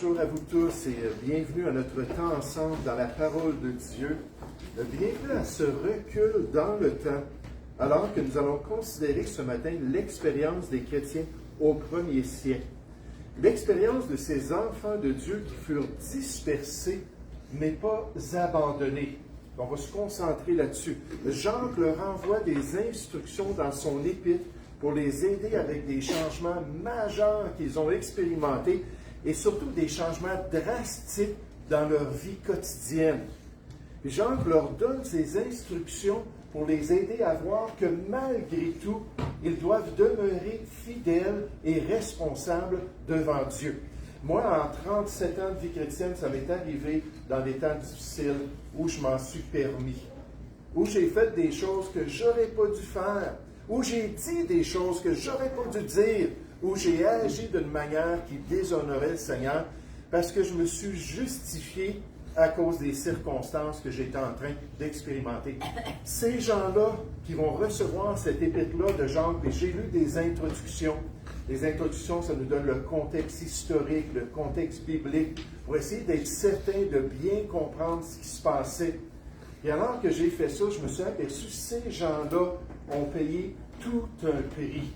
bonjour à vous tous et bienvenue à notre temps ensemble dans la parole de Dieu. Bienvenue à ce recul dans le temps, alors que nous allons considérer ce matin l'expérience des chrétiens au premier siècle. L'expérience de ces enfants de Dieu qui furent dispersés, mais pas abandonnés. On va se concentrer là-dessus. Jacques leur envoie des instructions dans son épître pour les aider avec des changements majeurs qu'ils ont expérimentés et surtout des changements drastiques dans leur vie quotidienne. Puis Jacques leur donne ces instructions pour les aider à voir que malgré tout, ils doivent demeurer fidèles et responsables devant Dieu. Moi, en 37 ans de vie chrétienne, ça m'est arrivé dans des temps difficiles où je m'en suis permis, où j'ai fait des choses que j'aurais pas dû faire, où j'ai dit des choses que j'aurais pas dû dire, où j'ai agi d'une manière qui déshonorait le Seigneur, parce que je me suis justifié à cause des circonstances que j'étais en train d'expérimenter. Ces gens-là qui vont recevoir cette épître-là de Jacques, et j'ai lu des introductions. Les introductions, ça nous donne le contexte historique, le contexte biblique, pour essayer d'être certain de bien comprendre ce qui se passait. Et alors que j'ai fait ça, je me suis aperçu que ces gens-là ont payé tout un prix.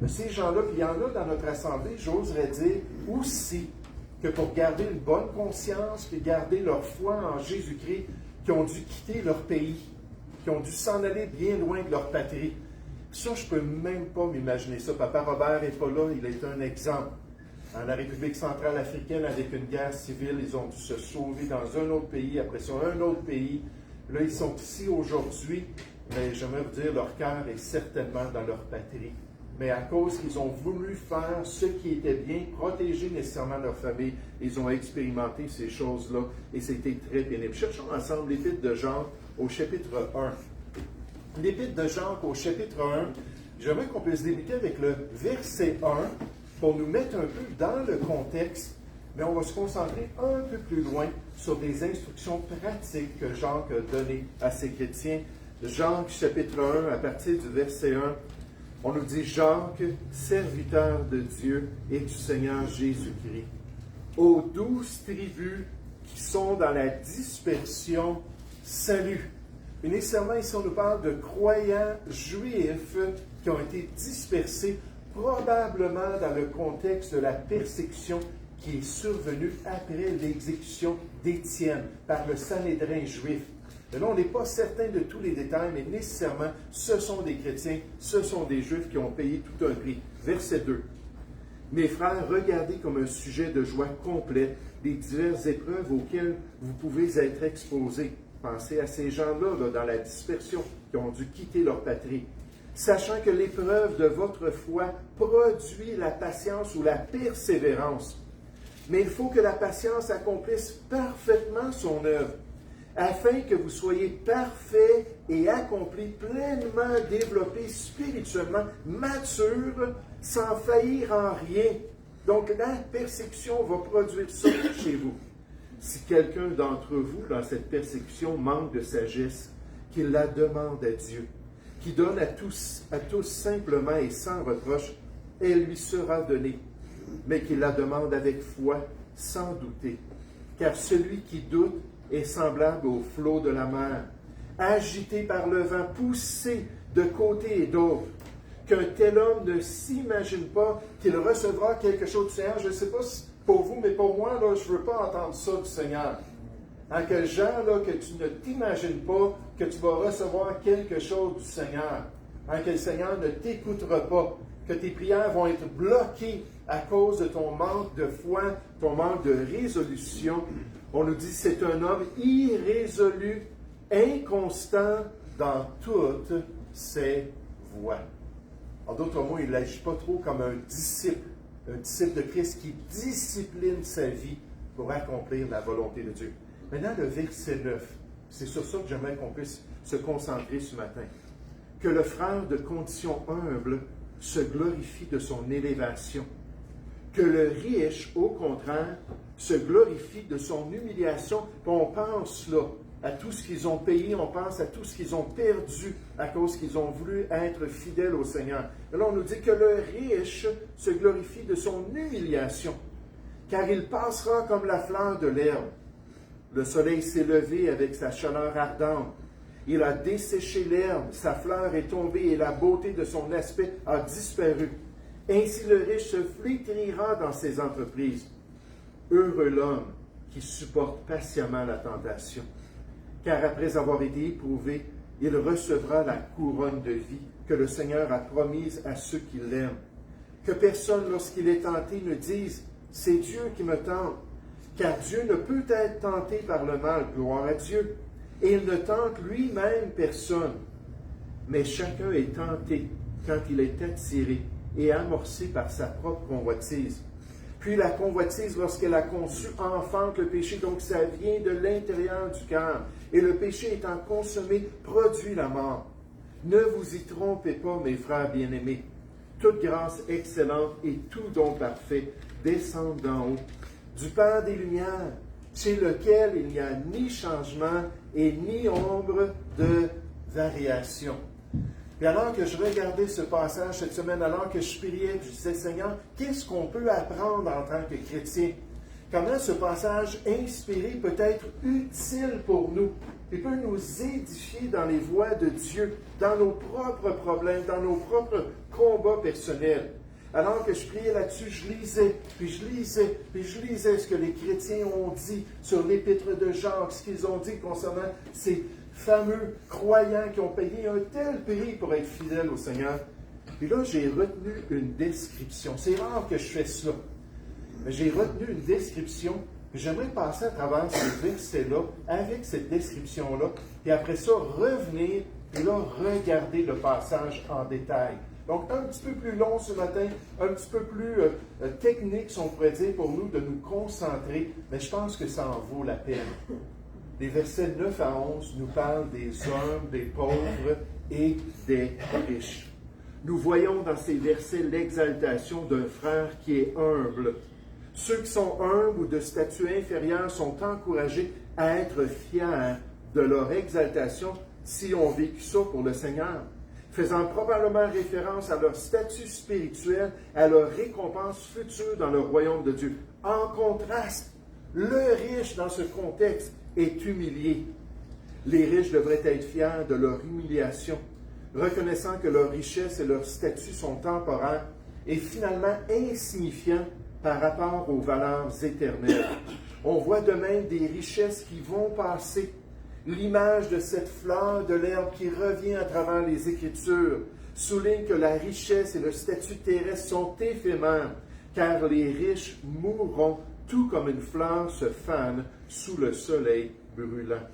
Mais ces gens-là, puis il y en a dans notre assemblée, j'oserais dire aussi que pour garder une bonne conscience, puis garder leur foi en Jésus-Christ, qui ont dû quitter leur pays, qui ont dû s'en aller bien loin de leur patrie. Ça, je ne peux même pas m'imaginer ça. Papa Robert n'est pas là, il est un exemple. En la République centrale africaine, avec une guerre civile, ils ont dû se sauver dans un autre pays, après ça, un autre pays. Là, ils sont ici aujourd'hui, mais j'aimerais vous dire, leur cœur est certainement dans leur patrie. Mais à cause qu'ils ont voulu faire ce qui était bien, protéger nécessairement leur famille, ils ont expérimenté ces choses-là et c'était très pénible. Cherchons ensemble l'Épître de Jacques au chapitre 1. L'Épître de Jacques au chapitre 1, j'aimerais qu'on puisse débuter avec le verset 1 pour nous mettre un peu dans le contexte, mais on va se concentrer un peu plus loin sur des instructions pratiques que Jacques a données à ses chrétiens. Jacques chapitre 1, à partir du verset 1, on nous dit « Jacques, serviteur de Dieu et du Seigneur Jésus-Christ, aux 12 tribus qui sont dans la dispersion, salut. » Nécessairement, ici, on nous parle de croyants juifs qui ont été dispersés, probablement dans le contexte de la persécution qui est survenue après l'exécution d'Étienne par le Sanhédrin juif. Mais là, on n'est pas certain de tous les détails, mais nécessairement, ce sont des chrétiens, ce sont des Juifs qui ont payé tout un prix. Verset 2. Mes frères, regardez comme un sujet de joie complète les diverses épreuves auxquelles vous pouvez être exposés. Pensez à ces gens-là, là, dans la dispersion, qui ont dû quitter leur patrie. Sachant que l'épreuve de votre foi produit la patience ou la persévérance. Mais il faut que la patience accomplisse parfaitement son œuvre, afin que vous soyez parfaits et accomplis, pleinement développés spirituellement, matures, sans faillir en rien. Donc la persécution va produire ça chez vous. Si quelqu'un d'entre vous, dans cette persécution, manque de sagesse, qu'il la demande à Dieu, qui donne à tous simplement et sans reproche, elle lui sera donnée, mais qu'il la demande avec foi, sans douter. Car celui qui doute est semblable au flot de la mer, agité par le vent, poussé de côté et d'autre, qu'un tel homme ne s'imagine pas qu'il recevra quelque chose du Seigneur. Je ne sais pas si pour vous, mais pour moi, là, je ne veux pas entendre ça du Seigneur. Hein, que genre, là, que tu ne t'imagines pas que tu vas recevoir quelque chose du Seigneur. Hein, que le Seigneur ne t'écoutera pas, que tes prières vont être bloquées à cause de ton manque de foi, ton manque de résolution. On nous dit que c'est un homme irrésolu, inconstant dans toutes ses voies. En d'autres mots, il n'agit pas trop comme un disciple de Christ qui discipline sa vie pour accomplir la volonté de Dieu. Maintenant, le verset 9, c'est sur ça que j'aimerais qu'on puisse se concentrer ce matin. Que le frère de condition humble se glorifie de son élévation. Que le riche, au contraire, se glorifie de son humiliation. On pense là à tout ce qu'ils ont payé, on pense à tout ce qu'ils ont perdu à cause qu'ils ont voulu être fidèles au Seigneur. Et là, on nous dit que le riche se glorifie de son humiliation, car il passera comme la fleur de l'herbe. Le soleil s'est levé avec sa chaleur ardente. Il a desséché l'herbe, sa fleur est tombée et la beauté de son aspect a disparu. Ainsi le riche se flétrira dans ses entreprises. Heureux l'homme qui supporte patiemment la tentation, car après avoir été éprouvé, il recevra la couronne de vie que le Seigneur a promise à ceux qui l'aiment. Que personne, lorsqu'il est tenté, ne dise « C'est Dieu qui me tente », car Dieu ne peut être tenté par le mal, gloire à Dieu, et il ne tente lui-même personne. Mais chacun est tenté quand il est attiré et amorcé par sa propre convoitise. Puis la convoitise, lorsqu'elle a conçu, enfante le péché, donc ça vient de l'intérieur du cœur. Et le péché étant consommé, produit la mort. Ne vous y trompez pas, mes frères bien-aimés. Toute grâce excellente et tout don parfait descendent d'en haut, du Père des Lumières, chez lequel il n'y a ni changement et ni ombre de variation. Et alors que je regardais ce passage cette semaine, alors que je priais, je disais, Seigneur, qu'est-ce qu'on peut apprendre en tant que chrétien? Comment ce passage inspiré peut être utile pour nous et peut nous édifier dans les voies de Dieu, dans nos propres problèmes, dans nos propres combats personnels. Alors que je priais là-dessus, je lisais ce que les chrétiens ont dit sur l'épître de Jacques, ce qu'ils ont dit concernant ces fameux croyants qui ont payé un tel prix pour être fidèles au Seigneur. Puis là, j'ai retenu une description. C'est rare que je fais cela. Mais j'ai retenu une description. J'aimerais passer à travers ces versets-là, avec cette description-là, et après ça, revenir et là, regarder le passage en détail. Donc, un petit peu plus long ce matin, un petit peu plus technique, si on pourrait dire, pour nous, de nous concentrer, mais je pense que ça en vaut la peine. Les versets 9 à 11 nous parlent des hommes, des pauvres et des riches. Nous voyons dans ces versets l'exaltation d'un frère qui est humble. Ceux qui sont humbles ou de statut inférieur sont encouragés à être fiers de leur exaltation si ont vécu ça pour le Seigneur, faisant probablement référence à leur statut spirituel, à leur récompense future dans le royaume de Dieu. En contraste, le riche dans ce contexte est humilié. Les riches devraient être fiers de leur humiliation, reconnaissant que leur richesse et leur statut sont temporaires et finalement insignifiants par rapport aux valeurs éternelles. On voit de même des richesses qui vont passer. L'image de cette fleur de l'herbe qui revient à travers les Écritures souligne que la richesse et le statut terrestre sont éphémères, car les riches mourront tout comme une fleur se fane sous le soleil brûlant.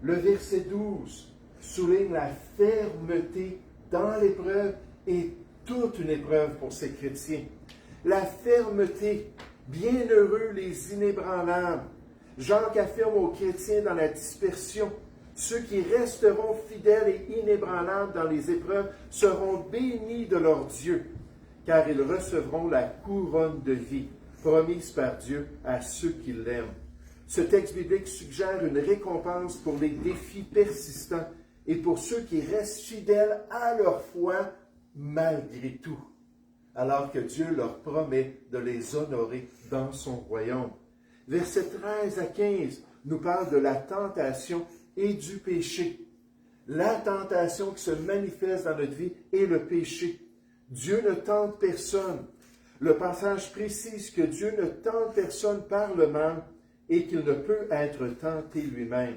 Le verset 12 souligne la fermeté dans l'épreuve et toute une épreuve pour ces chrétiens. La fermeté, bienheureux les inébranlables. Jacques affirme aux chrétiens dans la dispersion, ceux qui resteront fidèles et inébranlables dans les épreuves seront bénis de leur Dieu, car ils recevront la couronne de vie promise par Dieu à ceux qui l'aiment. Ce texte biblique suggère une récompense pour les défis persistants et pour ceux qui restent fidèles à leur foi malgré tout, alors que Dieu leur promet de les honorer dans son royaume. Versets 13 à 15 nous parle de la tentation et du péché. La tentation qui se manifeste dans notre vie est le péché. Dieu ne tente personne. Le passage précise que Dieu ne tente personne par le mal et qu'il ne peut être tenté lui-même.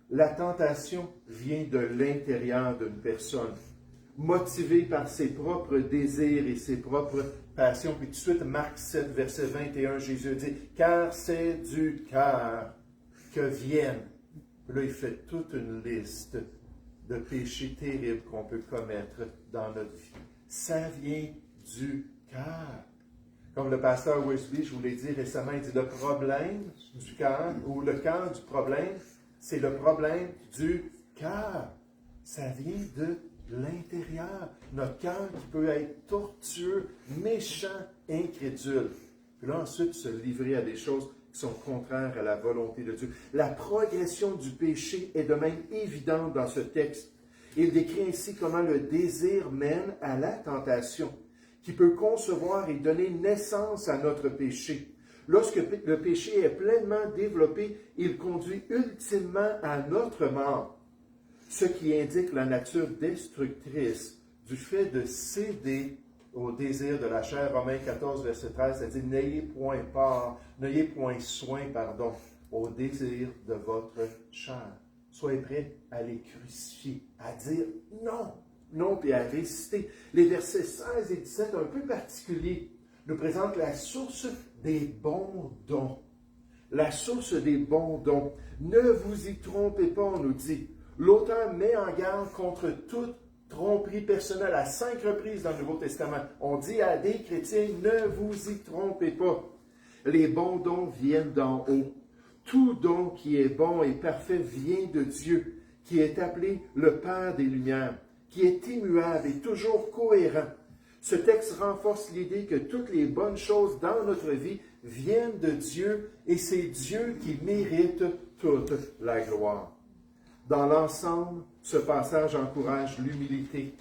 La tentation vient de l'intérieur d'une personne, motivée par ses propres désirs et ses propres passions. Puis tout de suite, Marc 7, verset 21, Jésus dit « Car c'est du cœur que viennent. » Là, il fait toute une liste de péchés terribles qu'on peut commettre dans notre vie. Ça vient du cœur. Comme le pasteur Wesley, je vous l'ai dit récemment, il dit le problème du cœur, ou le cœur du problème, c'est le problème du cœur. Ça vient de l'intérieur. Notre cœur qui peut être tortueux, méchant, incrédule. Puis là, ensuite, se livrer à des choses qui sont contraires à la volonté de Dieu. La progression du péché est de même évidente dans ce texte. Il décrit ainsi comment le désir mène à la tentation, qui peut concevoir et donner naissance à notre péché. Lorsque le péché est pleinement développé, il conduit ultimement à notre mort, ce qui indique la nature destructrice du fait de céder au désir de la chair. Romains 14, verset 13, ça dit « N'ayez point soin, au désir de votre chair. » Soyez prêts à les crucifier, à dire non, non, puis à résister. Les versets 16 et 17, un peu particuliers, nous présentent la source des bons dons. La source des bons dons. Ne vous y trompez pas, on nous dit. L'auteur met en garde contre toute tromperie personnelle à 5 reprises dans le Nouveau Testament. On dit à des chrétiens, ne vous y trompez pas. Les bons dons viennent d'en haut. Tout don qui est bon et parfait vient de Dieu, qui est appelé le Père des Lumières, qui est immuable et toujours cohérent. Ce texte renforce l'idée que toutes les bonnes choses dans notre vie viennent de Dieu et c'est Dieu qui mérite toute la gloire. Dans l'ensemble, ce passage encourage l'humilité,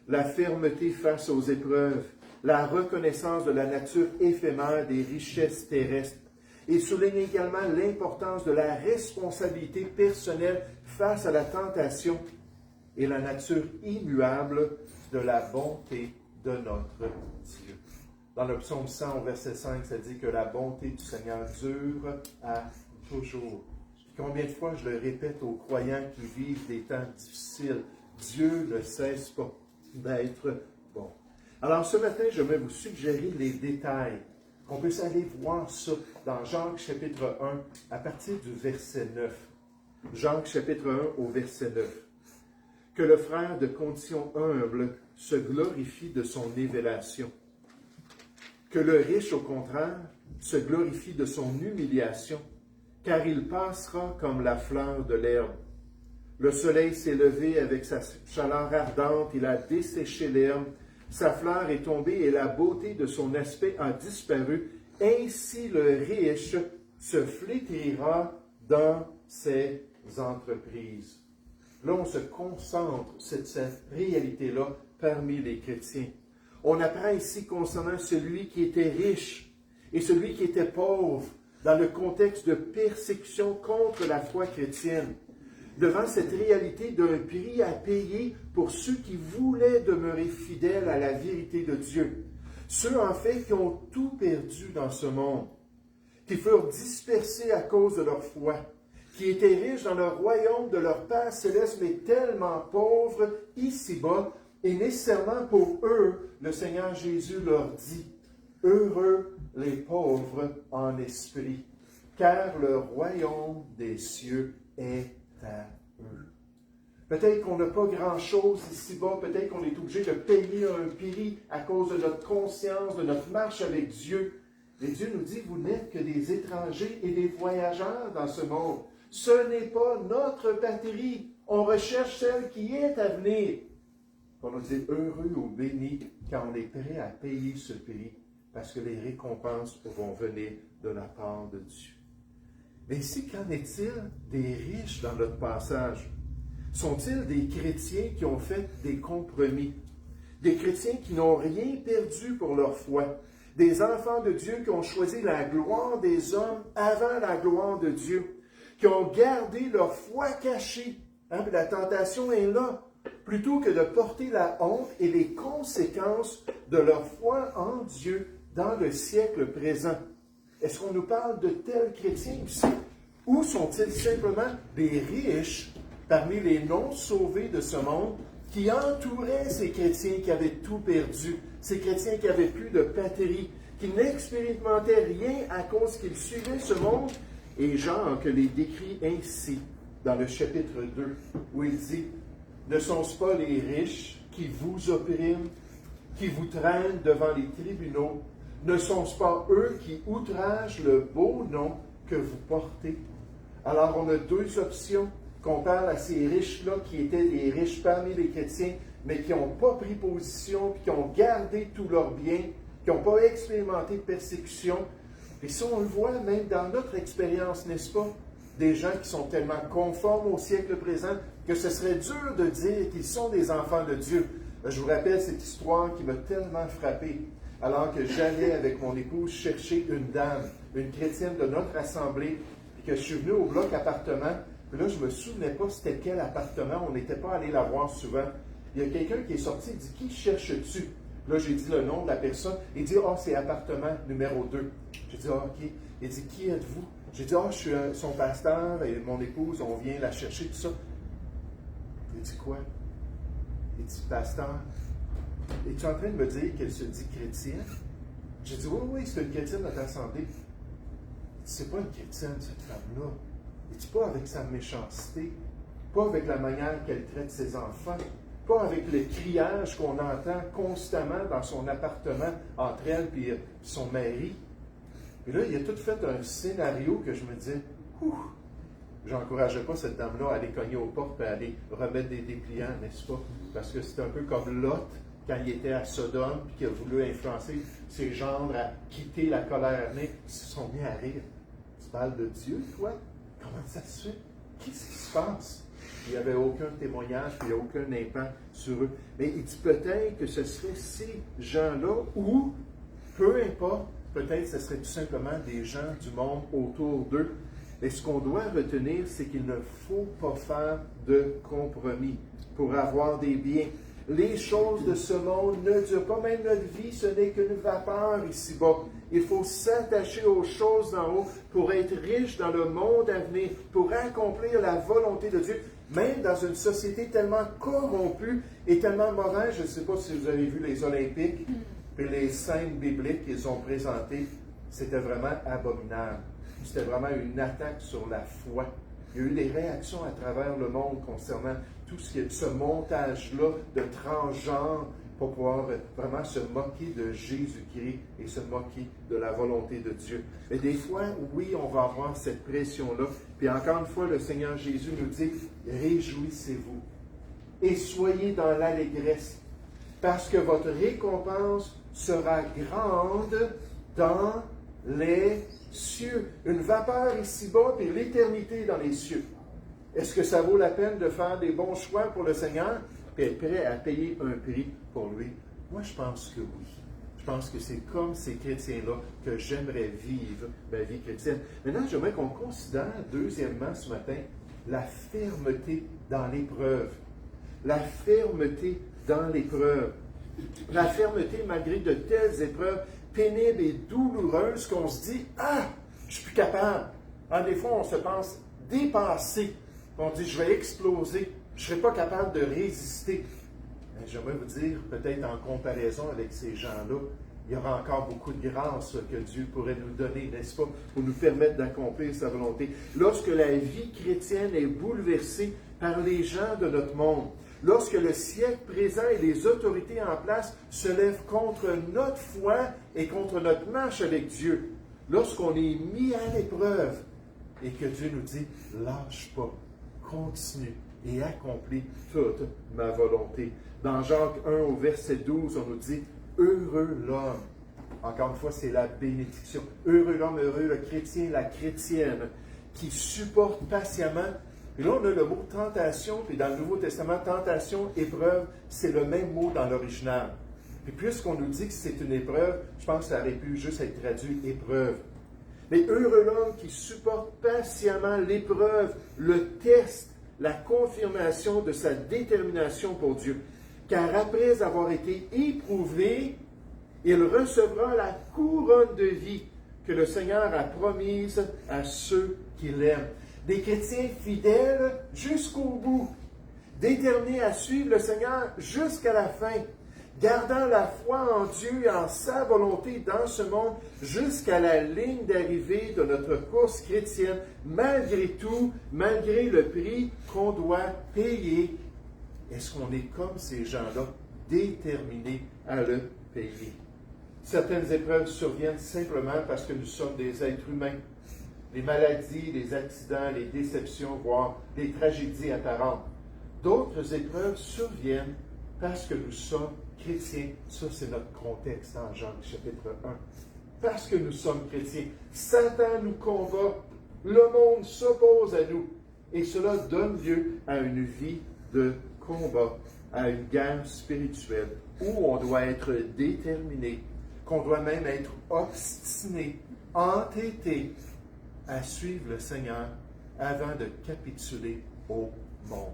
la fermeté face aux épreuves, la reconnaissance de la nature éphémère des richesses terrestres et souligne également l'importance de la responsabilité personnelle face à la tentation et la nature immuable de la bonté de notre Dieu. Dans le psaume 100, au verset 5, ça dit que la bonté du Seigneur dure à toujours. Combien de fois je le répète aux croyants qui vivent des temps difficiles, Dieu ne cesse pas d'être bon. Alors ce matin, je vais vous suggérer les détails. On peut aller voir ça dans Jacques chapitre 1 à partir du verset 9. Jacques chapitre 1 au verset 9. Que le frère de condition humble se glorifie de son élévation. Que le riche, au contraire, se glorifie de son humiliation, car il passera comme la fleur de l'herbe. Le soleil s'est levé avec sa chaleur ardente, il a desséché l'herbe, sa fleur est tombée et la beauté de son aspect a disparu. Ainsi le riche se flétrira dans ses entreprises. Là, on se concentre sur cette réalité-là parmi les chrétiens. On apprend ici concernant celui qui était riche et celui qui était pauvre dans le contexte de persécution contre la foi chrétienne. Devant cette réalité d'un prix à payer pour ceux qui voulaient demeurer fidèles à la vérité de Dieu. Ceux, en fait, qui ont tout perdu dans ce monde, qui furent dispersés à cause de leur foi, qui étaient riches dans le royaume de leur Père céleste, mais tellement pauvres ici-bas, et nécessairement pour eux, le Seigneur Jésus leur dit, « Heureux les pauvres en esprit, car le royaume des cieux est à eux. » Peut-être qu'on n'a pas grand-chose ici-bas, peut-être qu'on est obligé de payer un prix à cause de notre conscience, de notre marche avec Dieu. Mais Dieu nous dit, vous n'êtes que des étrangers et des voyageurs dans ce monde. Ce n'est pas notre patrie. On recherche celle qui est à venir. On nous dit heureux ou bénis quand on est prêt à payer ce prix, parce que les récompenses vont venir de la part de Dieu. Mais ici, qu'en est-il des riches dans notre passage? Sont-ils des chrétiens qui ont fait des compromis? Des chrétiens qui n'ont rien perdu pour leur foi? Des enfants de Dieu qui ont choisi la gloire des hommes avant la gloire de Dieu? Qui ont gardé leur foi cachée? La tentation est là. Plutôt que de porter la honte et les conséquences de leur foi en Dieu dans le siècle présent. Est-ce qu'on nous parle de tels chrétiens ici? Ou sont-ils simplement des riches parmi les non-sauvés de ce monde qui entouraient ces chrétiens qui avaient tout perdu, ces chrétiens qui n'avaient plus de patrie, qui n'expérimentaient rien à cause qu'ils suivaient ce monde? Et Jean les décrit ainsi dans le chapitre 2, où il dit « Ne sont-ce pas les riches qui vous oppriment, qui vous traînent devant les tribunaux? Ne sont-ce pas eux qui outragent le beau nom que vous portez? » Alors on a deux options qu'on parle à ces riches-là qui étaient des riches parmi les chrétiens, mais qui n'ont pas pris position, puis qui ont gardé tous leurs biens, qui n'ont pas expérimenté de persécution. Et ça, on le voit même dans notre expérience, n'est-ce pas? Des gens qui sont tellement conformes au siècle présent que ce serait dur de dire qu'ils sont des enfants de Dieu. Je vous rappelle cette histoire qui m'a tellement frappé. alors que j'allais avec mon épouse chercher une dame, une chrétienne de notre assemblée, puis que je suis venu au bloc appartement, puis là, je ne me souvenais pas c'était quel appartement, on n'était pas allé la voir souvent. Il y a quelqu'un qui est sorti, il dit « Qui cherches-tu? » Là, j'ai dit le nom de la personne. Il dit « Ah, c'est appartement numéro 2. » J'ai dit « Ah, OK. » Il dit « Qui êtes-vous? » J'ai dit « Ah, je suis son pasteur et mon épouse, on vient la chercher, tout ça. » Il dit « Quoi? » Il dit « Pasteur, es-tu en train de me dire qu'elle se dit chrétienne? » J'ai dit « Oui, oui, c'est une chrétienne de notre assemblée. » C'est pas une chrétienne, cette femme-là. Il dit « Pas avec sa méchanceté, pas avec la manière qu'elle traite ses enfants, pas avec le criage qu'on entend constamment dans son appartement entre elle et son mari. » Et là, il a tout fait un scénario que je me disais, ouh, j'encourageais pas cette dame-là à aller cogner aux portes et à aller remettre des dépliants, n'est-ce pas? Parce que c'est un peu comme Lot, quand il était à Sodome, puis qu'il a voulu influencer ses gendres à quitter la colère née, ils se sont mis à rire. Tu parles de Dieu, toi? Comment ça se fait? Qu'est-ce qui se passe? Il n'y avait aucun témoignage, puis il n'y a aucun impact sur eux. Mais il dit peut-être que ce seraient ces gens-là, ou, peu importe, peut-être ce serait tout simplement des gens du monde autour d'eux. Et ce qu'on doit retenir, c'est qu'il ne faut pas faire de compromis pour avoir des biens. Les choses de ce monde ne durent pas, même notre vie, ce n'est qu'une vapeur ici-bas. Il faut s'attacher aux choses d'en haut pour être riche dans le monde à venir, pour accomplir la volonté de Dieu, même dans une société tellement corrompue et tellement mauvaise. Je ne sais pas si vous avez vu les Olympiques, puis les scènes bibliques qu'ils ont présentées, c'était vraiment abominable. C'était vraiment une attaque sur la foi. Il y a eu des réactions à travers le monde concernant tout ce montage-là de transgenre pour pouvoir vraiment se moquer de Jésus-Christ et se moquer de la volonté de Dieu. Mais des fois, oui, on va avoir cette pression-là. Puis encore une fois, le Seigneur Jésus nous dit, réjouissez-vous et soyez dans l'allégresse, parce que votre récompense sera grande dans les cieux. Une vapeur ici-bas, puis l'éternité dans les cieux. Est-ce que ça vaut la peine de faire des bons choix pour le Seigneur et être prêt à payer un prix pour lui? Moi, je pense que oui. Je pense que c'est comme ces chrétiens-là que j'aimerais vivre ma vie chrétienne. Maintenant, j'aimerais qu'on considère, deuxièmement, ce matin, la fermeté dans l'épreuve. La fermeté dans l'épreuve. La fermeté malgré de telles épreuves pénibles et douloureuses qu'on se dit « Ah, je suis plus capable. » Des fois, on se pense dépassé. On dit « Je vais exploser. Je ne serai pas capable de résister. » Mais j'aimerais vous dire, peut-être en comparaison avec ces gens-là, il y aura encore beaucoup de grâce que Dieu pourrait nous donner, n'est-ce pas, pour nous permettre d'accomplir sa volonté. Lorsque la vie chrétienne est bouleversée par les gens de notre monde, lorsque le siècle présent et les autorités en place se lèvent contre notre foi et contre notre marche avec Dieu, lorsqu'on est mis à l'épreuve et que Dieu nous dit « Lâche pas, continue et accomplis toute ma volonté ». Dans Jacques 1 au verset 12, on nous dit « Heureux l'homme ». Encore une fois, c'est la bénédiction. Heureux l'homme, heureux le chrétien, la chrétienne, qui supporte patiemment. Et là, on a le mot tentation, puis dans le Nouveau Testament, tentation, épreuve, c'est le même mot dans l'original. Puis puisqu'on nous dit que c'est une épreuve, je pense que ça aurait pu juste être traduit épreuve. Mais heureux l'homme qui supporte patiemment l'épreuve, le test, la confirmation de sa détermination pour Dieu. Car après avoir été éprouvé, il recevra la couronne de vie que le Seigneur a promise à ceux qui l'aiment. Des chrétiens fidèles jusqu'au bout, déterminés à suivre le Seigneur jusqu'à la fin, gardant la foi en Dieu et en sa volonté dans ce monde jusqu'à la ligne d'arrivée de notre course chrétienne, malgré tout, malgré le prix qu'on doit payer. Est-ce qu'on est comme ces gens-là, déterminés à le payer? Certaines épreuves surviennent simplement parce que nous sommes des êtres humains. Les maladies, les accidents, les déceptions, voire les tragédies apparentes. D'autres épreuves surviennent parce que nous sommes chrétiens. Ça, c'est notre contexte en Jean chapitre 1. Parce que nous sommes chrétiens. Satan nous combat. Le monde s'oppose à nous. Et cela donne lieu à une vie de combat, à une guerre spirituelle où on doit être déterminé qu'on doit même être obstiné, entêté à suivre le Seigneur avant de capituler au monde,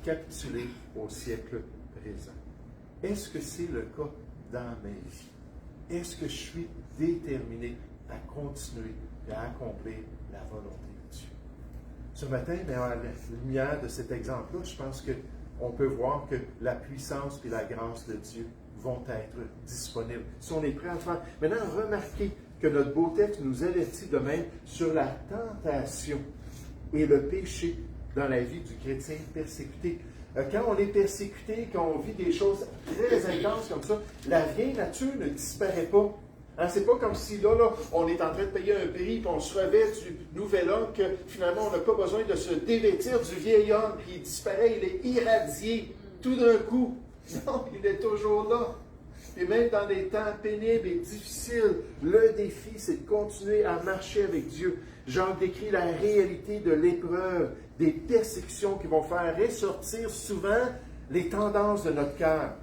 capituler au siècle présent. Est-ce que c'est le cas dans ma vie? Est-ce que je suis déterminé à continuer et à accomplir la volonté de Dieu? Ce matin, à la lumière de cet exemple-là, je pense qu'on peut voir que la puissance et la grâce de Dieu vont être disponibles. Si on est prêt à le faire. Maintenant, remarquez que notre beau texte nous avertit de même sur la tentation et le péché dans la vie du chrétien persécuté. Quand on est persécuté, quand on vit des choses très intenses comme ça, la vieille nature ne disparaît pas. Hein, c'est pas comme si là, on est en train de payer un prix, puis on se revêt du nouvel homme, que finalement, on n'a pas besoin de se dévêtir du vieil homme, puis il disparaît, il est irradié tout d'un coup. Non, il est toujours là. Et même dans des temps pénibles et difficiles, le défi, c'est de continuer à marcher avec Dieu. Jean décrit la réalité de l'épreuve, des persécutions qui vont faire ressortir souvent les tendances de notre cœur.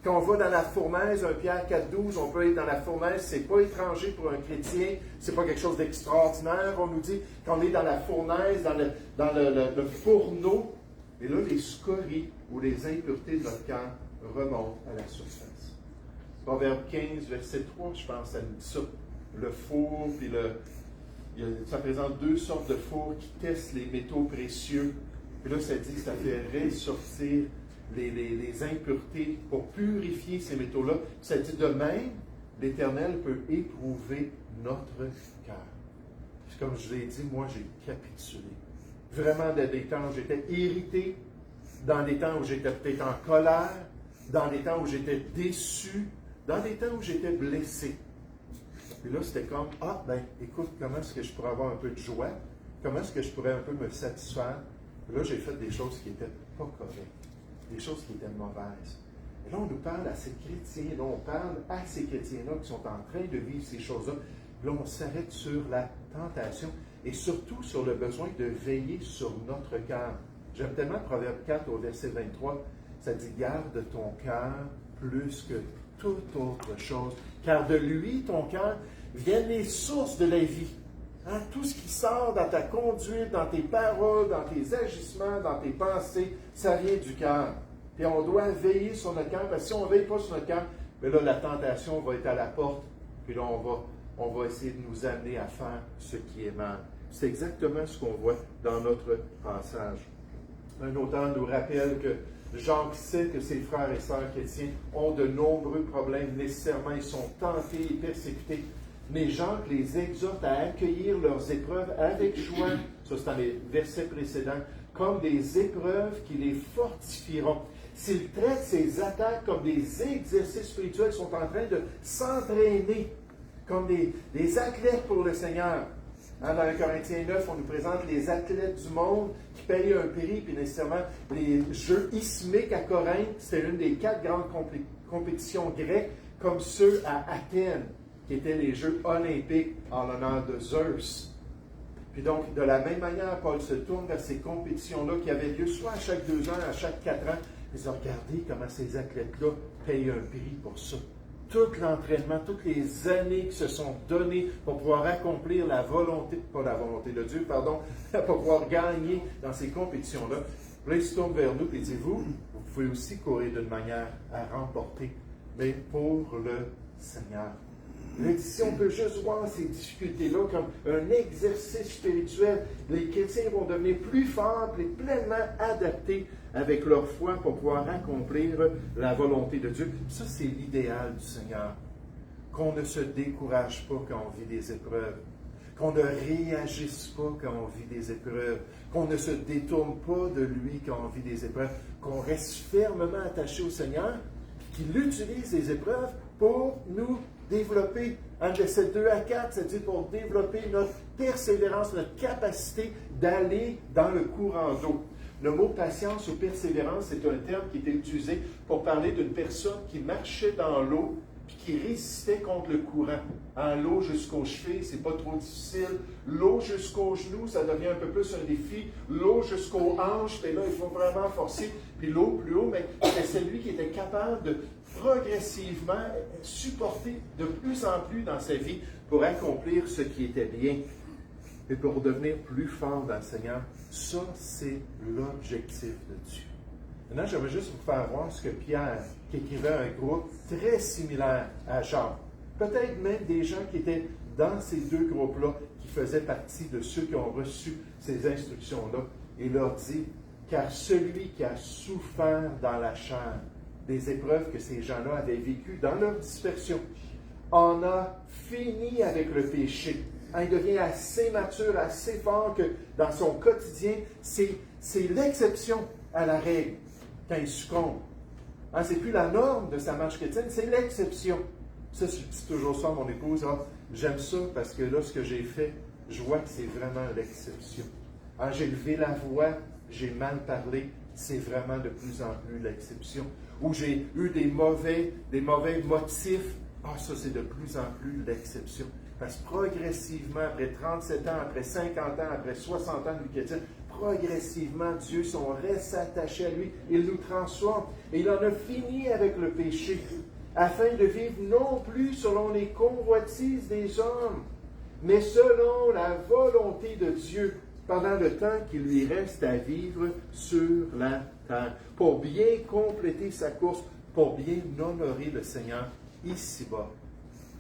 Quand on va dans la fournaise, 1 Pierre 4,12, on peut être dans la fournaise, c'est pas étranger pour un chrétien, c'est pas quelque chose d'extraordinaire, on nous dit, quand on est dans la fournaise, dans le fourneau, et là, les scories ou les impuretés de notre cœur remontent à la surface. Proverbe 15, verset 3, je pense, ça nous dit ça. Le four, puis ça présente deux sortes de fours qui testent les métaux précieux. Puis là, ça dit que ça fait ressortir les impuretés pour purifier ces métaux-là. Ça dit de même, l'Éternel peut éprouver notre cœur. Comme je l'ai dit, moi, j'ai capitulé. Vraiment, dans des temps où j'étais irrité, dans des temps où j'étais peut-être en colère, dans des temps où j'étais déçu, dans des temps où j'étais blessé. Puis là, c'était comme, écoute, comment est-ce que je pourrais avoir un peu de joie? Comment est-ce que je pourrais un peu me satisfaire? Puis là, j'ai fait des choses qui n'étaient pas correctes, des choses qui étaient mauvaises. Et là, on nous parle à ces chrétiens, là, on parle à ces chrétiens-là qui sont en train de vivre ces choses-là. Puis là, on s'arrête sur la tentation et surtout sur le besoin de veiller sur notre cœur. J'aime tellement Proverbe 4 au verset 23, ça dit « Garde ton cœur plus que toute autre chose, car de lui, ton cœur, viennent les sources de la vie. » Hein? Tout ce qui sort dans ta conduite, dans tes paroles, dans tes agissements, dans tes pensées, ça vient du cœur. Et on doit veiller sur notre cœur, parce que si on ne veille pas sur notre cœur, bien là, la tentation va être à la porte, puis là, on va essayer de nous amener à faire ce qui est mal. C'est exactement ce qu'on voit dans notre passage. Un auteur nous rappelle que Jacques sait que ses frères et sœurs chrétiens ont de nombreux problèmes. Nécessairement, ils sont tentés et persécutés. Mais Jacques les exhorte à accueillir leurs épreuves avec joie, ça c'est dans les versets précédents, comme des épreuves qui les fortifieront. S'ils traitent ces attaques comme des exercices spirituels, ils sont en train de s'entraîner comme des athlètes pour le Seigneur. Hein, dans 1 Corinthiens 9, on nous présente les athlètes du monde qui payent un prix, puis nécessairement les Jeux ismiques à Corinthe, c'était une des 4 grandes compétitions grecques, comme ceux à Athènes, qui étaient les Jeux olympiques en l'honneur de Zeus. Puis donc, de la même manière, Paul se tourne vers ces compétitions-là qui avaient lieu soit à chaque 2 ans, à chaque 4 ans. Il dit, regardez comment ces athlètes-là payent un prix pour ça. Tout l'entraînement, toutes les années qui se sont données pour pouvoir accomplir la volonté, pas la volonté de Dieu, pardon, pour pouvoir gagner dans ces compétitions-là. Là, il se tourne vers nous et dit, vous pouvez aussi courir d'une manière à remporter, mais pour le Seigneur. Là, si on peut juste voir ces difficultés-là comme un exercice spirituel, les chrétiens vont devenir plus forts et pleinement adaptés avec leur foi pour pouvoir accomplir la volonté de Dieu. Ça, c'est l'idéal du Seigneur. Qu'on ne se décourage pas quand on vit des épreuves, qu'on ne réagisse pas quand on vit des épreuves, qu'on ne se détourne pas de lui quand on vit des épreuves, qu'on reste fermement attaché au Seigneur, qu'il utilise les épreuves pour nous développer. En verset 2 à 4, c'est-à-dire pour développer notre persévérance, notre capacité d'aller dans le courant d'eau. Le mot patience ou persévérance, c'est un terme qui était utilisé pour parler d'une personne qui marchait dans l'eau et qui résistait contre le courant. L'eau jusqu'aux chevilles, c'est pas trop difficile. L'eau jusqu'aux genoux, ça devient un peu plus un défi. L'eau jusqu'aux hanches, et là, il faut vraiment forcer. Puis l'eau plus haut, mais c'est celui qui était capable de progressivement supporter de plus en plus dans sa vie pour accomplir ce qui était bien et pour devenir plus fort dans le Seigneur. Ça, c'est l'objectif de Dieu. Maintenant, j'aimerais juste vous faire voir ce que Pierre, qui écrivait un groupe très similaire à Jacques, peut-être même des gens qui étaient dans ces deux groupes-là, qui faisaient partie de ceux qui ont reçu ces instructions-là, et leur dit, car celui qui a souffert dans la chair des épreuves que ces gens-là avaient vécues dans leur dispersion, en a fini avec le péché. Il devient assez mature, assez fort que dans son quotidien, c'est l'exception à la règle quand il succombe. Ce n'est plus la norme de sa marche chrétienne, c'est l'exception. Ça, je dis toujours ça à mon épouse. J'aime ça parce que là, ce que j'ai fait, je vois que c'est vraiment l'exception. J'ai levé la voix, j'ai mal parlé, c'est vraiment de plus en plus l'exception. Ou j'ai eu des mauvais motifs, ça c'est de plus en plus l'exception. Parce que progressivement, après 37 ans, après 50 ans, après 60 ans de vie chrétienne, progressivement, Dieu, si on reste attaché à lui, il nous transforme. Et il en a fini avec le péché, afin de vivre non plus selon les convoitises des hommes, mais selon la volonté de Dieu, pendant le temps qu'il lui reste à vivre sur la terre, pour bien compléter sa course, pour bien honorer le Seigneur ici-bas,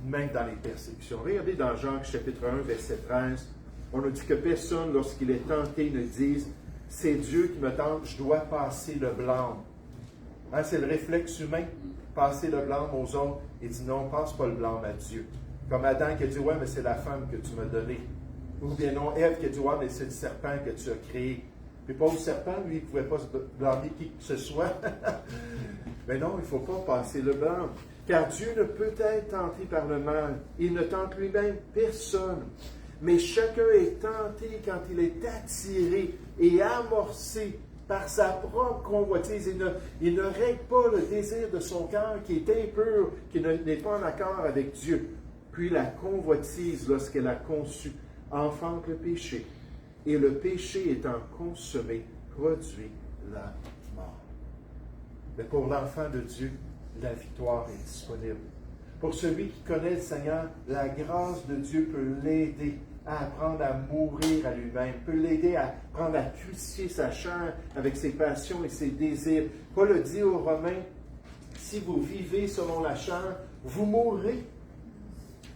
même dans les persécutions. Regardez dans Jean chapitre 1, verset 13, on nous dit que personne, lorsqu'il est tenté, ne dise « c'est Dieu qui me tente, je dois passer le blâme ». C'est le réflexe humain, passer le blâme aux autres. Il dit non, passe pas le blâme à Dieu. Comme Adam qui a dit, ouais, mais c'est la femme que tu m'as donnée. Ou bien non, Ève qui a dit, ouais, mais c'est le serpent que tu as créé. Puis pauvre serpent, lui, il ne pouvait pas se blâmer qui que ce soit. Mais non, il ne faut pas passer le blâme. Car Dieu ne peut être tenté par le mal. Il ne tente lui-même personne. Mais chacun est tenté quand il est attiré et amorcé par sa propre convoitise. Il ne règle pas le désir de son cœur qui est impur, qui n'est pas en accord avec Dieu. Puis la convoitise, lorsqu'elle a conçu, enfante le péché. Et le péché étant consommé, produit la mort. Mais pour l'enfant de Dieu, la victoire est disponible. Pour celui qui connaît le Seigneur, la grâce de Dieu peut l'aider à apprendre à mourir à lui-même, peut l'aider à apprendre à crucifier sa chair avec ses passions et ses désirs. Paul le dit aux Romains, si vous vivez selon la chair, vous mourrez.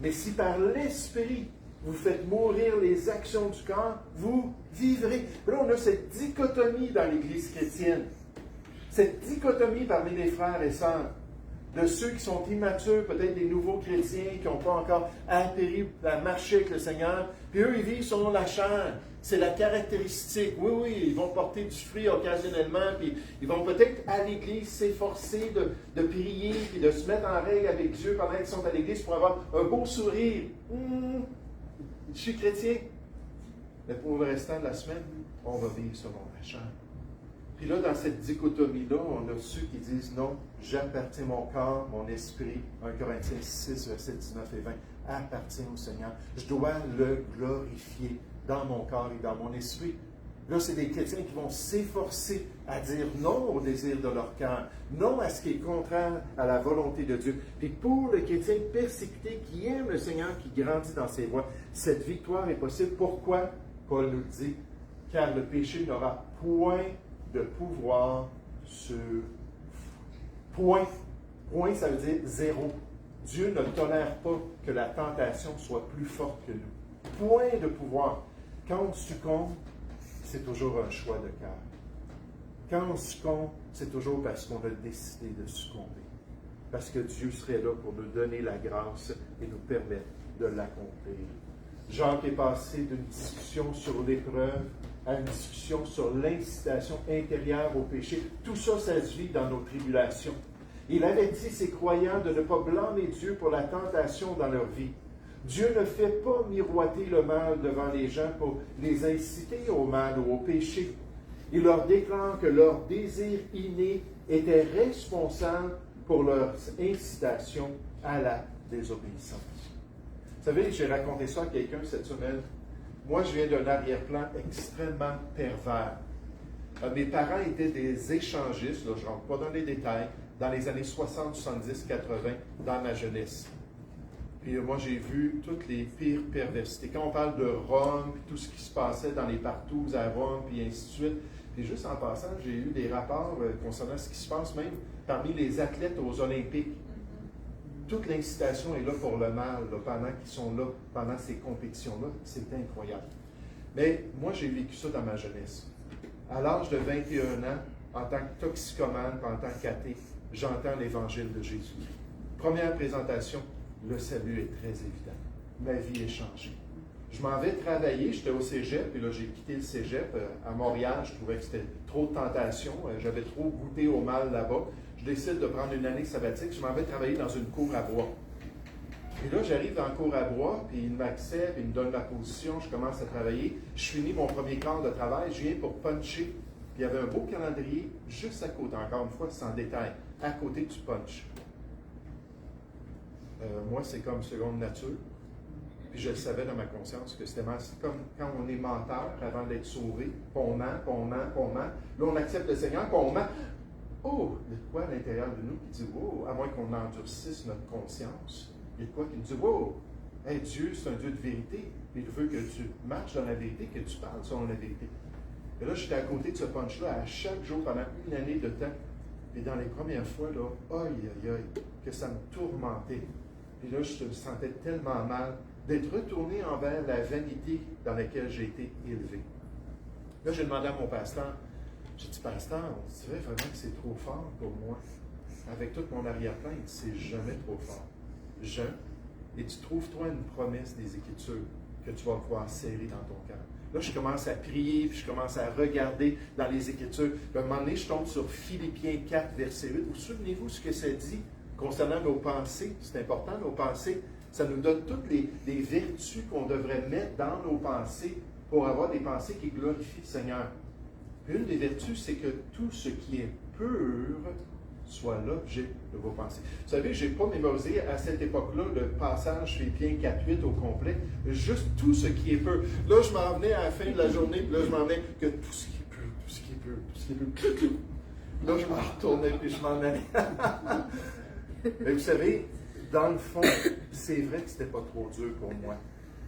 Mais si par l'Esprit, vous faites mourir les actions du corps, vous vivrez. Là, on a cette dichotomie dans l'Église chrétienne. Cette dichotomie parmi les frères et sœurs, de ceux qui sont immatures, peut-être des nouveaux chrétiens qui n'ont pas encore appris à marcher avec le Seigneur, puis eux, ils vivent selon la chair. C'est la caractéristique. Oui, ils vont porter du fruit occasionnellement, puis ils vont peut-être à l'Église s'efforcer de prier, puis de se mettre en règle avec Dieu pendant qu'ils sont à l'Église pour avoir un beau sourire. Je suis chrétien. Mais pour le restant de la semaine, on va vivre selon la chair. Puis là, dans cette dichotomie-là, on a ceux qui disent non, j'appartiens mon corps, mon esprit, 1 Corinthiens 6, versets 19 et 20, appartient au Seigneur. Je dois le glorifier dans mon corps et dans mon esprit. Là, c'est des chrétiens qui vont s'efforcer à dire non au désir de leur cœur, non à ce qui est contraire à la volonté de Dieu. Puis pour le chrétien persécuté qui aime le Seigneur, qui grandit dans ses voies, cette victoire est possible. Pourquoi? Paul nous dit, car le péché n'aura point de pouvoir sur point. Point, ça veut dire zéro. Dieu ne tolère pas que la tentation soit plus forte que nous. Point de pouvoir. Quand on succombe, c'est toujours un choix de cœur. Quand on succombe, c'est toujours parce qu'on a décidé de succomber. Parce que Dieu serait là pour nous donner la grâce et nous permettre de l'accomplir. Jacques est passé d'une discussion sur l'épreuve à une discussion sur l'incitation intérieure au péché. Tout ça, ça se vit dans nos tribulations. Il avait dit ses croyants de ne pas blâmer Dieu pour la tentation dans leur vie. Dieu ne fait pas miroiter le mal devant les gens pour les inciter au mal ou au péché. Il leur déclare que leur désir inné était responsable pour leur incitation à la désobéissance. Vous savez, j'ai raconté ça à quelqu'un cette semaine. Moi, je viens d'un arrière-plan extrêmement pervers. Mes parents étaient des échangistes, là, je ne rentre pas dans les détails, dans les années 60, 70, 80, dans ma jeunesse. Puis moi, j'ai vu toutes les pires perversités. Quand on parle de Rome, puis tout ce qui se passait dans les partous à Rome, puis ainsi de suite. Puis juste en passant, j'ai eu des rapports concernant ce qui se passe même parmi les athlètes aux Olympiques. Toute l'incitation est là pour le mal, là, pendant qu'ils sont là, pendant ces compétitions-là. C'est incroyable. Mais moi, j'ai vécu ça dans ma jeunesse. À l'âge de 21 ans, en tant que toxicomane, en tant qu'athée, j'entends l'Évangile de Jésus. Première présentation, le salut est très évident. Ma vie est changée. Je m'en vais travailler, j'étais au cégep, puis là, j'ai quitté le cégep à Montréal. Je trouvais que c'était trop de tentation. J'avais trop goûté au mal là-bas. Je décide de prendre une année sabbatique. Je m'en vais travailler dans une cour à bois. Et là, j'arrive dans la cour à bois, puis il m'accepte, il me donne ma position, je commence à travailler. Je finis mon premier quart de travail, je viens pour puncher. Puis il y avait un beau calendrier juste à côté, encore une fois, sans détail, à côté du punch. Moi, c'est comme seconde nature. Puis je le savais dans ma conscience que c'était comme quand on est menteur avant d'être sauvé, puis on ment, puis on ment, puis on ment. Là, on accepte le Seigneur, puis on ment. Oh, il y a de quoi à l'intérieur de nous qui dit, oh, à moins qu'on endurcisse notre conscience. Il y a de quoi qui nous dit, wow, hey, Dieu, c'est un Dieu de vérité. Il veut que tu marches dans la vérité, que tu parles selon la vérité. Et là, j'étais à côté de ce punch-là à chaque jour pendant une année de temps. Et dans les premières fois, là, aïe, aïe, aïe, que ça me tourmentait. Et là, je me sentais tellement mal d'être retourné envers la vanité dans laquelle j'ai été élevé. Là, j'ai demandé à mon pasteur, j'ai dit, pasteur, on dirait vraiment que c'est trop fort pour moi. Avec toute mon arrière-plan, il dit, c'est jamais trop fort. Jean, et tu trouves-toi une promesse des Écritures que tu vas pouvoir serrer dans ton cœur. Là, je commence à prier, puis je commence à regarder dans les Écritures. Puis à un moment donné, je tombe sur Philippiens 4, verset 8. Vous souvenez-vous ce que ça dit concernant nos pensées? C'est important, nos pensées. Ça nous donne toutes les vertus qu'on devrait mettre dans nos pensées pour avoir des pensées qui glorifient le Seigneur. Puis une des vertus, c'est que tout ce qui est pur soit l'objet de vos pensées. Vous savez, je n'ai pas mémorisé à cette époque-là le passage Philippiens 4.8 au complet, juste tout ce qui est pur. Là, je m'en venais à la fin de la journée, puis là, je m'en venais que tout ce qui est pur, tout ce qui est pur, tout ce qui est pur. Là, je m'en retournais, puis je m'en allais. Mais vous savez, dans le fond, c'est vrai que ce n'était pas trop dur pour moi.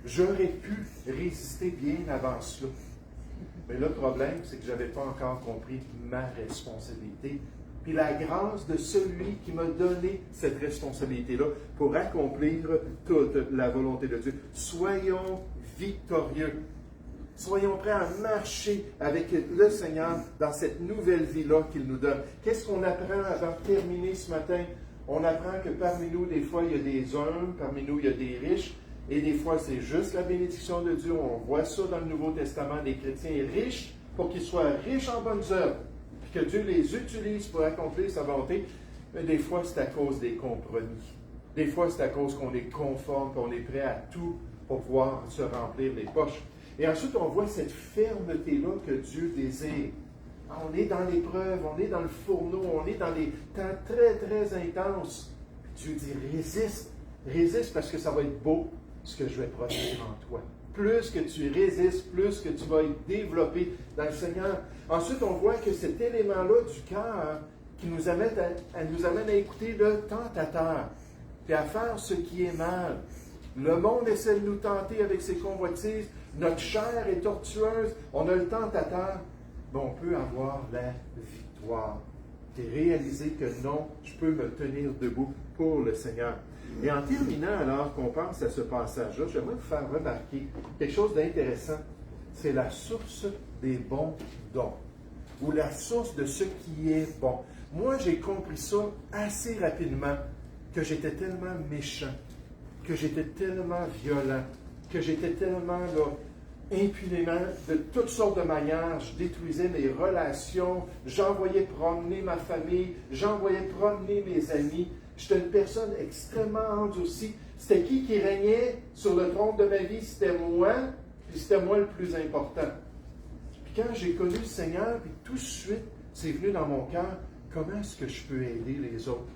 J'aurais pu résister bien avant cela. Mais le problème, c'est que je n'avais pas encore compris ma responsabilité. Puis la grâce de celui qui m'a donné cette responsabilité-là pour accomplir toute la volonté de Dieu. Soyons victorieux. Soyons prêts à marcher avec le Seigneur dans cette nouvelle vie-là qu'il nous donne. Qu'est-ce qu'on apprend avant de terminer ce matin? On apprend que parmi nous, des fois, il y a des humbles, parmi nous, il y a des riches, et des fois, c'est juste la bénédiction de Dieu. On voit ça dans le Nouveau Testament, des chrétiens riches pour qu'ils soient riches en bonnes œuvres, puis que Dieu les utilise pour accomplir sa volonté. Mais des fois, c'est à cause des compromis. Des fois, c'est à cause qu'on est conforme, qu'on est prêt à tout pour pouvoir se remplir les poches. Et ensuite, on voit cette fermeté-là que Dieu désire. On est dans l'épreuve, on est dans le fourneau, on est dans des temps très, très intenses. Dieu dit, résiste. Résiste parce que ça va être beau, ce que je vais produire en toi. Plus que tu résistes, plus que tu vas être développé dans le Seigneur. Ensuite, on voit que cet élément-là du cœur qui nous amène à écouter le tentateur, puis à faire ce qui est mal. Le monde essaie de nous tenter avec ses convoitises. Notre chair est tortueuse. On a le tentateur. Mais on peut avoir la victoire. Et réaliser que non, je peux me tenir debout pour le Seigneur. Et en terminant, alors qu'on pense à ce passage-là, j'aimerais vous faire remarquer quelque chose d'intéressant. C'est la source des bons dons, ou la source de ce qui est bon. Moi, j'ai compris ça assez rapidement, que j'étais tellement méchant, que j'étais tellement violent, que j'étais tellement impunément, de toutes sortes de manières, je détruisais mes relations, j'envoyais promener ma famille, j'envoyais promener mes amis. J'étais une personne extrêmement endurcie. C'était qui régnait sur le trône de ma vie? C'était moi, puis c'était moi le plus important. Puis quand j'ai connu le Seigneur, puis tout de suite, c'est venu dans mon cœur, comment est-ce que je peux aider les autres?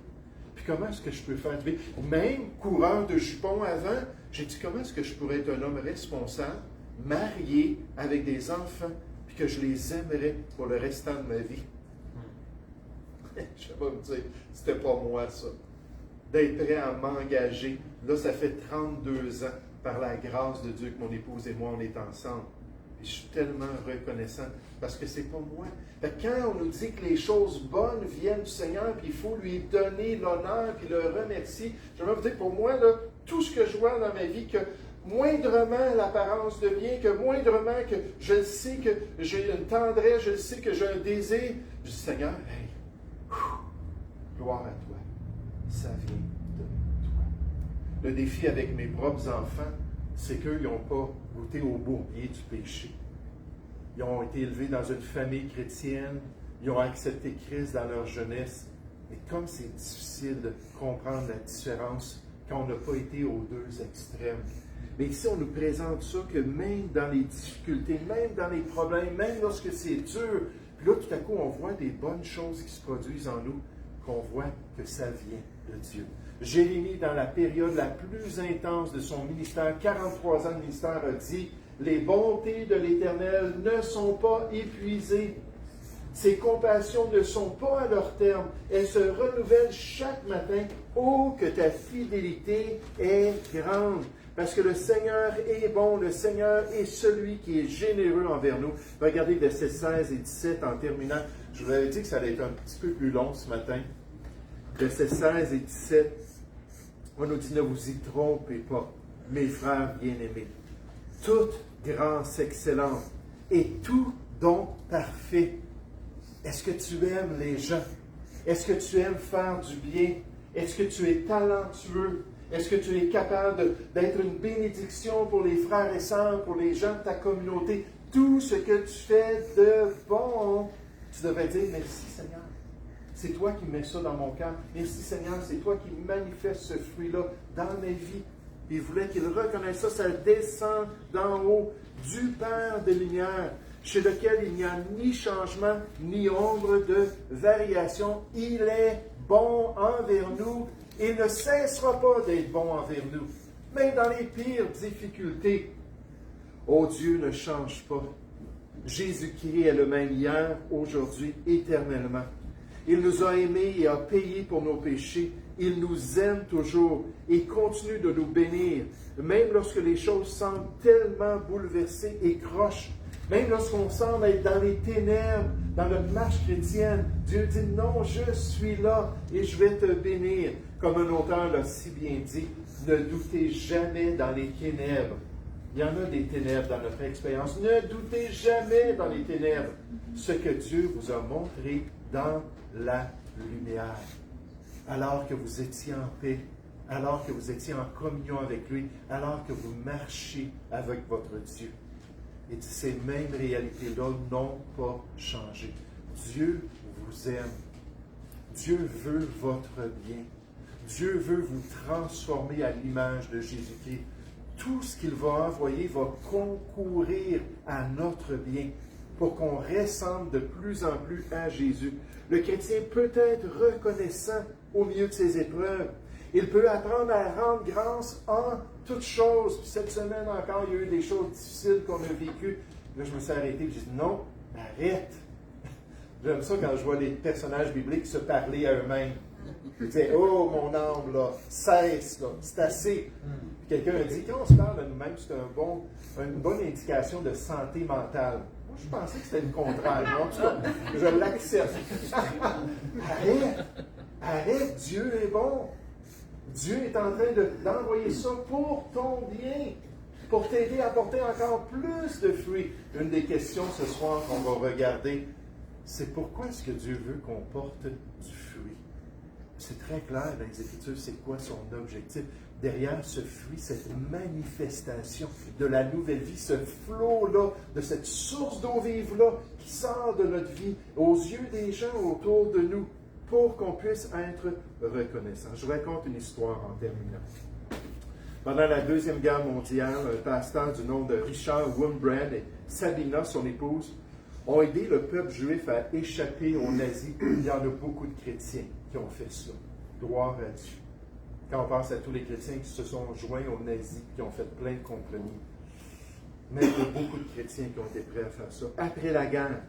Puis comment est-ce que je peux faire du bien? Même coureur de jupons avant, j'ai dit, comment est-ce que je pourrais être un homme responsable, marié, avec des enfants, puis que je les aimerais pour le restant de ma vie? Je vais vous dire, c'était pas moi ça. D'être prêt à m'engager. Là, ça fait 32 ans, par la grâce de Dieu, que mon épouse et moi, on est ensemble. Et je suis tellement reconnaissant parce que c'est pas moi. Fait que quand on nous dit que les choses bonnes viennent du Seigneur, puis il faut lui donner l'honneur, puis le remercier, je vais vous dire, pour moi, là, tout ce que je vois dans ma vie, que moindrement l'apparence de bien, que moindrement que je sais que j'ai une tendresse, je sais que j'ai un désir, je dis, Seigneur, hey, gloire à toi. Ça vient de toi. Le défi avec mes propres enfants, c'est qu'eux, ils n'ont pas goûté au bourbier du péché. Ils ont été élevés dans une famille chrétienne, ils ont accepté Christ dans leur jeunesse. Mais comme c'est difficile de comprendre la différence quand on n'a pas été aux deux extrêmes. Mais ici, on nous présente ça que même dans les difficultés, même dans les problèmes, même lorsque c'est dur, puis là, tout à coup, on voit des bonnes choses qui se produisent en nous, qu'on voit que ça vient de Dieu. Jérémie, dans la période la plus intense de son ministère, 43 ans de ministère, a dit « Les bontés de l'Éternel ne sont pas épuisées. Ses compassions ne sont pas à leur terme. Elles se renouvellent chaque matin. Oh, que ta fidélité est grande! » Parce que le Seigneur est bon, le Seigneur est celui qui est généreux envers nous. Regardez versets 16 et 17 en terminant. Je vous avais dit que ça allait être un petit peu plus long ce matin. Versets 16 et 17, on nous dit, ne vous y trompez pas, mes frères bien-aimés. Toute grâce excellente et tout don parfait. Est-ce que tu aimes les gens? Est-ce que tu aimes faire du bien? Est-ce que tu es talentueux? Est-ce que tu es capable d'être une bénédiction pour les frères et sœurs, pour les gens de ta communauté? Tout ce que tu fais de bon, tu devrais dire merci Seigneur. C'est toi qui mets ça dans mon cœur. Merci Seigneur, c'est toi qui manifestes ce fruit-là dans ma vie. Il voulait qu'il reconnaisse ça, ça descend d'en haut, du Père de lumière, chez lequel il n'y a ni changement, ni ombre de variation. Il est bon envers nous. Il ne cessera pas d'être bon envers nous, même dans les pires difficultés. Oh, Dieu ne change pas. Jésus-Christ est le même hier, aujourd'hui, éternellement. Il nous a aimés et a payé pour nos péchés. Il nous aime toujours et continue de nous bénir, même lorsque les choses semblent tellement bouleversées et croches. Même lorsqu'on semble être dans les ténèbres, dans notre marche chrétienne, Dieu dit « Non, je suis là et je vais te bénir ». Comme un auteur l'a si bien dit, ne doutez jamais dans les ténèbres. Il y en a des ténèbres dans notre expérience. Ne doutez jamais dans les ténèbres ce que Dieu vous a montré dans la lumière. Alors que vous étiez en paix, alors que vous étiez en communion avec lui, alors que vous marchiez avec votre Dieu. Et ces mêmes réalités-là n'ont pas changé. Dieu vous aime. Dieu veut votre bien. Dieu veut vous transformer à l'image de Jésus-Christ. Tout ce qu'il va envoyer va concourir à notre bien pour qu'on ressemble de plus en plus à Jésus. Le chrétien peut être reconnaissant au milieu de ses épreuves. Il peut apprendre à rendre grâce en toutes choses. Puis cette semaine encore, il y a eu des choses difficiles qu'on a vécues. Là, je me suis arrêté et j'ai dit non, arrête. J'aime ça quand je vois les personnages bibliques se parler à eux-mêmes. Je disais, oh mon âme, là, cesse, là, c'est assez. Puis quelqu'un a dit, quand on se parle à nous-mêmes, c'est une bonne indication de santé mentale. Moi, je pensais que c'était le contraire. Mais en tout cas, je l'accepte. Arrête, Dieu est bon. Dieu est en train d'envoyer ça pour ton bien, pour t'aider à porter encore plus de fruits. Une des questions ce soir qu'on va regarder, c'est pourquoi est-ce que Dieu veut qu'on porte du fruit? C'est très clair dans les Écritures, c'est quoi son objectif. Derrière ce fruit, cette manifestation de la nouvelle vie, ce flot-là, de cette source d'eau vive-là qui sort de notre vie aux yeux des gens autour de nous pour qu'on puisse être reconnaissant. Je vous raconte une histoire en terminant. Pendant la Deuxième Guerre mondiale, un pasteur du nom de Richard Wurmbrand et Sabina, son épouse, ont aidé le peuple juif à échapper aux nazis. Il y en a beaucoup de chrétiens qui ont fait ça. Gloire à Dieu. Quand on pense à tous les chrétiens qui se sont joints aux nazis, qui ont fait plein de compromis. Mais il y a beaucoup de chrétiens qui ont été prêts à faire ça. Après la guerre,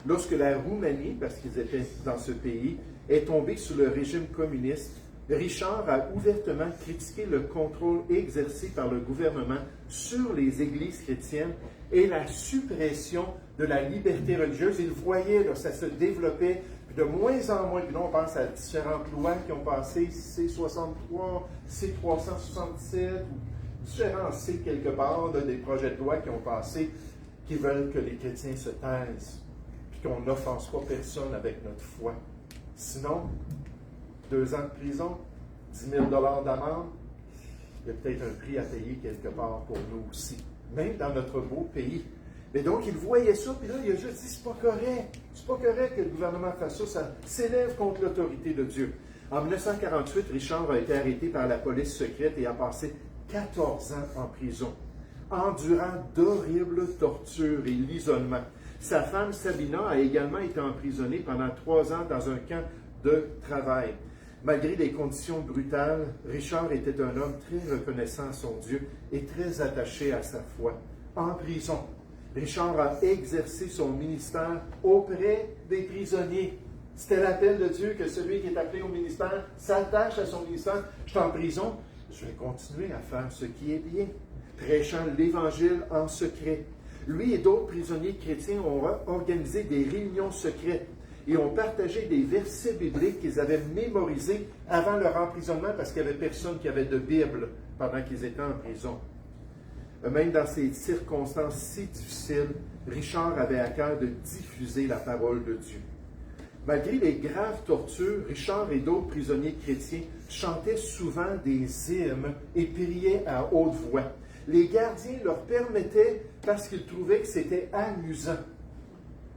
Lorsque la Roumanie, parce qu'ils étaient dans ce pays, est tombée sous le régime communiste, Richard a ouvertement critiqué le contrôle exercé par le gouvernement sur les églises chrétiennes et la suppression de la liberté religieuse. Il voyait que ça se développait de moins en moins. Puis là, on pense à différentes lois qui ont passé, C-63, C-367, ou différents C quelque part, des projets de loi qui ont passé, qui veulent que les chrétiens se taisent, puis qu'on n'offense pas personne avec notre foi. Sinon, 2 ans de prison, 10 000 d'amende, il y a peut-être un prix à payer quelque part pour nous aussi, même dans notre beau pays. Mais donc, il voyait ça, puis là, il a juste dit, c'est pas correct. C'est pas correct que le gouvernement fasse ça. Ça s'élève contre l'autorité de Dieu. En 1948, Richard a été arrêté par la police secrète et a passé 14 ans en prison, endurant d'horribles tortures et l'isolement. Sa femme, Sabina, a également été emprisonnée pendant 3 ans dans un camp de travail. Malgré les conditions brutales, Richard était un homme très reconnaissant à son Dieu et très attaché à sa foi. En prison, Richard a exercé son ministère auprès des prisonniers. C'était l'appel de Dieu que celui qui est appelé au ministère s'attache à son ministère. Je suis en prison, je vais continuer à faire ce qui est bien, prêchant l'Évangile en secret. Lui et d'autres prisonniers chrétiens ont organisé des réunions secrètes et ont partagé des versets bibliques qu'ils avaient mémorisés avant leur emprisonnement parce qu'il n'y avait personne qui avait de Bible pendant qu'ils étaient en prison. Même dans ces circonstances si difficiles, Richard avait à cœur de diffuser la parole de Dieu. Malgré les graves tortures, Richard et d'autres prisonniers chrétiens chantaient souvent des hymnes et priaient à haute voix. Les gardiens leur permettaient parce qu'ils trouvaient que c'était amusant.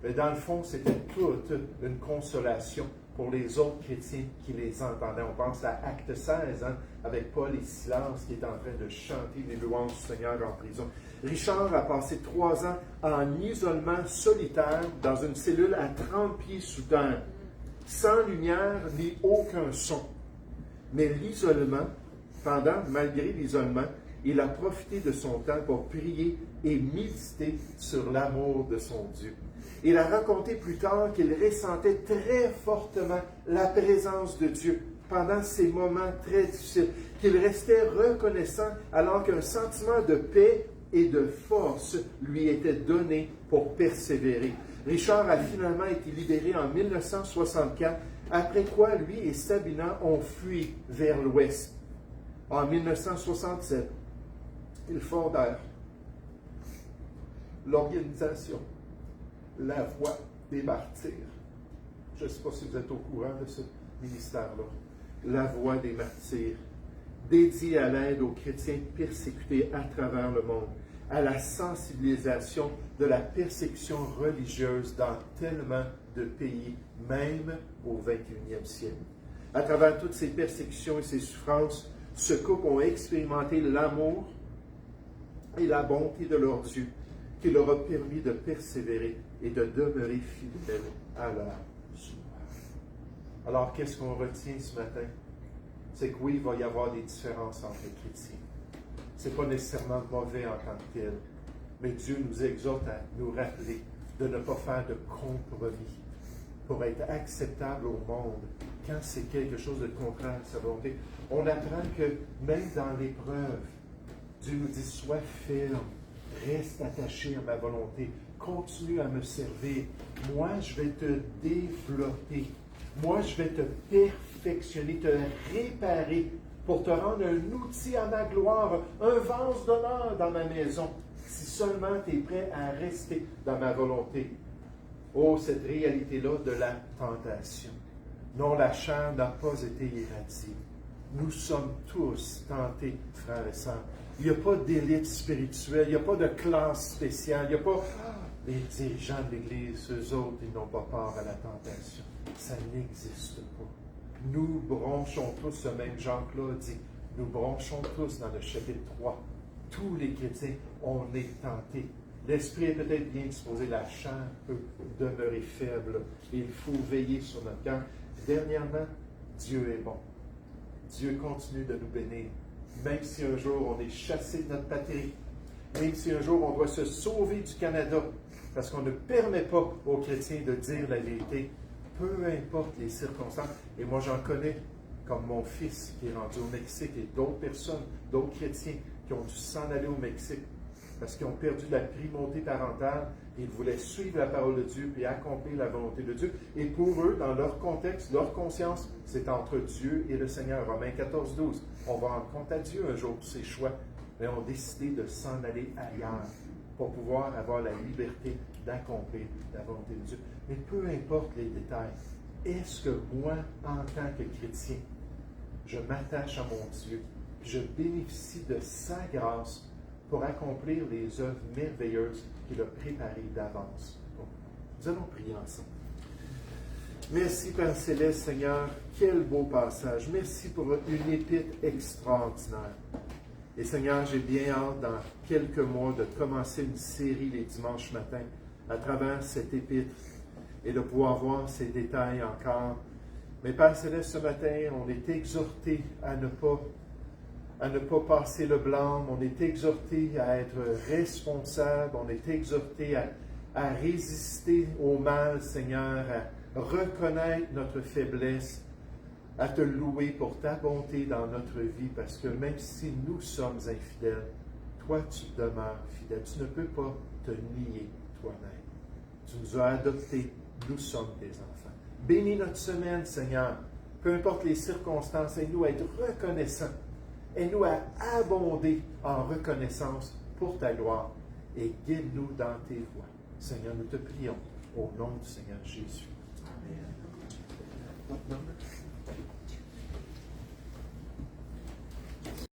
Mais dans le fond, c'était toute une consolation pour les autres chrétiens qui les entendaient. On pense à Acte 16, avec Paul et Silas qui est en train de chanter les louanges du Seigneur en prison. Richard a passé 3 ans en isolement solitaire dans une cellule à 30 pieds sous terre, sans lumière ni aucun son. Mais l'isolement, malgré l'isolement, il a profité de son temps pour prier et méditer sur l'amour de son Dieu. Il a raconté plus tard qu'il ressentait très fortement la présence de Dieu pendant ces moments très difficiles, qu'il restait reconnaissant alors qu'un sentiment de paix et de force lui était donné pour persévérer. Richard a finalement été libéré en 1964, après quoi lui et Sabina ont fui vers l'ouest. En 1967, ils fondèrent l'organisation La Voix des Martyrs. Je ne sais pas si vous êtes au courant de ce ministère-là. La Voix des Martyrs, dédiée à l'aide aux chrétiens persécutés à travers le monde, à la sensibilisation de la persécution religieuse dans tellement de pays, même au 21e siècle. À travers toutes ces persécutions et ces souffrances, ce couple ont expérimenté l'amour et la bonté de leur Dieu, qui leur a permis de persévérer et de demeurer fidèles à leur Sauveur. Alors, qu'est-ce qu'on retient ce matin? C'est que oui, il va y avoir des différences entre les chrétiens. Ce n'est pas nécessairement mauvais en tant que tel, mais Dieu nous exhorte à nous rappeler de ne pas faire de compromis pour être acceptable au monde quand c'est quelque chose de contraire à sa volonté. On apprend que même dans l'épreuve, Dieu nous dit, sois ferme, reste attaché à ma volonté, continue à me servir. Moi, je vais te développer. Moi, je vais te perfectionner, te réparer pour te rendre un outil à ma gloire, un vase d'honneur dans ma maison, si seulement tu es prêt à rester dans ma volonté. Oh, cette réalité-là de la tentation. Non, la chair n'a pas été irradiée. Nous sommes tous tentés, frères et sœurs. Il n'y a pas d'élite spirituelle, il n'y a pas de classe spéciale, il n'y a pas les dirigeants de l'Église, eux autres, ils n'ont pas part à la tentation. Ça n'existe pas. Nous bronchons tous, ce même Jean-Claude dit, nous bronchons tous dans le chapitre 3. Tous les chrétiens, on est tentés. L'esprit est peut-être bien disposé, la chair peut demeurer faible. Et il faut veiller sur notre cœur. Dernièrement, Dieu est bon. Dieu continue de nous bénir. Même si un jour on est chassé de notre patrie, même si un jour on doit se sauver du Canada, parce qu'on ne permet pas aux chrétiens de dire la vérité, peu importe les circonstances. Et moi, j'en connais, comme mon fils qui est rendu au Mexique et d'autres personnes, d'autres chrétiens qui ont dû s'en aller au Mexique parce qu'ils ont perdu la primauté parentale. Ils voulaient suivre la parole de Dieu et accomplir la volonté de Dieu. Et pour eux, dans leur contexte, leur conscience, c'est entre Dieu et le Seigneur. Romains 14, 12. On va rendre compte à Dieu un jour pour ses choix. Mais ont décidé de s'en aller ailleurs pour pouvoir avoir la liberté d'accomplir la volonté de Dieu. Mais peu importe les détails, est-ce que moi, en tant que chrétien, je m'attache à mon Dieu, je bénéficie de sa grâce pour accomplir les œuvres merveilleuses qu'il a préparées d'avance pour moi? Nous allons prier ensemble. Merci, Père Céleste, Seigneur. Quel beau passage. Merci pour une épître extraordinaire. Et Seigneur, j'ai bien hâte, dans quelques mois, de commencer une série les dimanches matins à travers cette épître et de pouvoir voir ces détails encore. Mais Père Céleste, ce matin, on est exhorté à ne pas passer le blâme, on est exhorté à être responsable, on est exhorté à résister au mal, Seigneur, à reconnaître notre faiblesse, à te louer pour ta bonté dans notre vie, parce que même si nous sommes infidèles, toi tu demeures fidèle. Tu ne peux pas te nier toi-même. Tu nous as adoptés, nous sommes tes enfants. Bénis notre semaine, Seigneur, peu importe les circonstances, aide-nous à être reconnaissants. Aide-nous à abonder en reconnaissance pour ta gloire et guide-nous dans tes voies. Seigneur, nous te prions au nom du Seigneur Jésus. Amen.